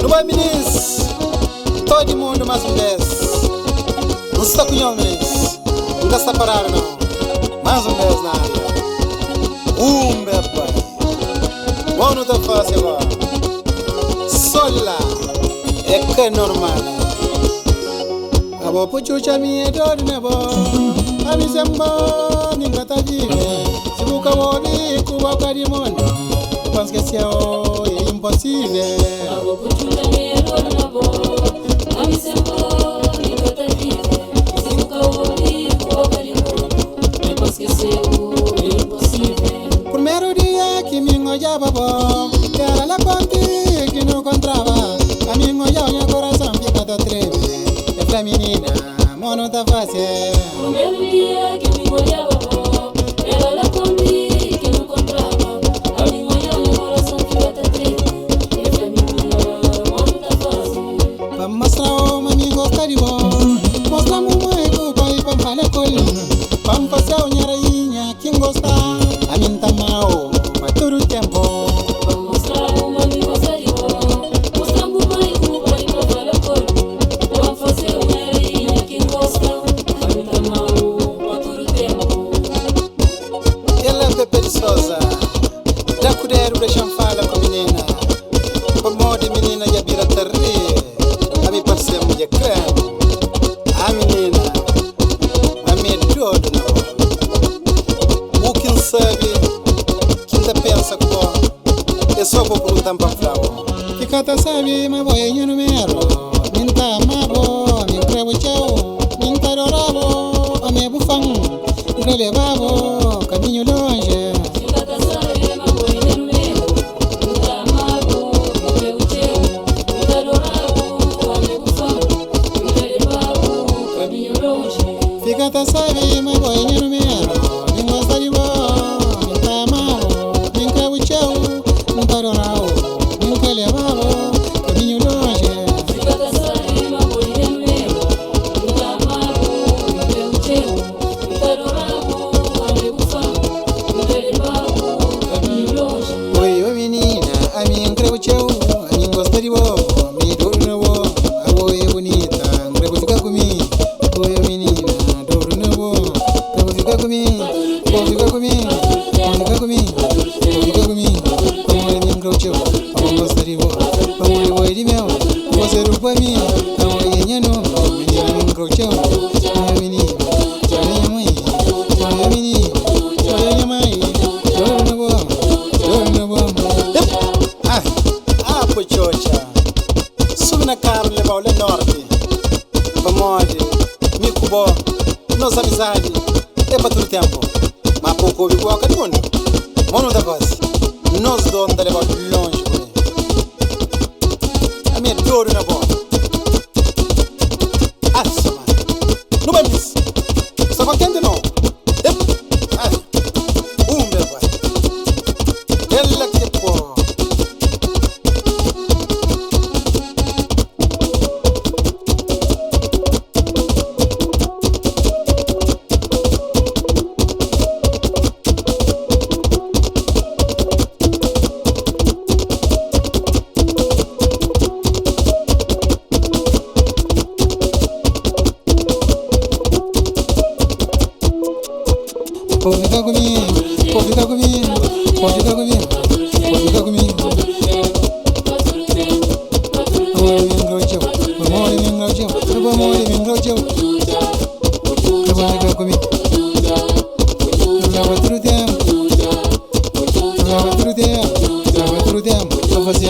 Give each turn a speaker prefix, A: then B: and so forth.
A: Não vai, meninos. Todo mundo mais um 10. Não se está cunhando, meninos. Nunca está parado, não. Mais um 10 na área. Pai. Bom, não está fácil agora. Só lá. É que é normal. A boa puxucha minha dor, né, boa? A mim samba, ninguém tá vive. Se busca o ouvir, cuba carimondo. Não esquece, é impossível.
B: A boa puxucha minha dor, né, boa? A mim samba, ninguém tá vive. Se busca o ouvir, cuba carimondo. Não esquece, é impossível.
A: Primeiro dia que me olhava, boa, era lá contigo que não encontrava. A mim olhava, meu coração fica todo treme. Pra menina, mano, tá fácil.
B: Primeiro dia que me olhava, era lá comigo que não encontrava. A mim olhava, meu coração fica tão triste. E pra menina, mano, tá fácil.
A: Pra mostrar o meu amigo gostar de bom. Mostrar o mamãe que o pai pra falar com ele. Pra me fazer a minha rainha, quem gosta. A mim tá mal, mas todo o tempo.
B: Pra mostrar o meu amigo gostar de bom. Mostrar o mamãe que o pai pra falar com ele. Pra fazer
A: Souza, da cuidar da chanfala com a menina, para moda menina já vira terri, a mim parece mulher creme, a menina, a minha todo não. O que sabe, quem tá pensa que é só para lutar para frau. Que cata sabe, mas vou em número, minta amavo, me crevo tchau, minta doravo, a minha bufão, relevavo, caminho longe. Fica sabe, mas vou em número. Nem gosta de boa, nem tá mal. Nem quer o tchau, não tá doral. Nem quer levar caminho longe.
B: Fica sabe, mas vou em número. Não tá mal, nem quer o tchau, não tá doral. Nem bufão, não quer levar caminho longe.
A: Oi, oi menina, a mim quer o tchau, a mim gosta de boa. Me dou na boa, a boa é bonita, quer ficar comigo. Oi, menina. Fica comigo, como é minha crouchou, como gosta de voar, como é boi de mel, você não foi minha, como é minha não, minha crouchou, minha menina, minha mãe, minha menina, minha mãe, dor na boa, puxocha, sube na carro, leva o norte, para morte, me cubou, nossa amizade. É para todo tempo, mas pouco ouvi qualquer mundo. Mano da base, nós dois da levar longe por aí. A minha dor na boa. Nossa, mano. Não vai nisso. Só contente não. Meu pai. Ela que pô. Pode ficar comigo, pode ficar comigo, pode ficar comigo, pode ficar comigo. Amor de groucho, amor de groucho, amor de groucho. Pode ficar comigo. Trava tudo tempo, trava tudo tempo, trava tudo tempo. Vou fazer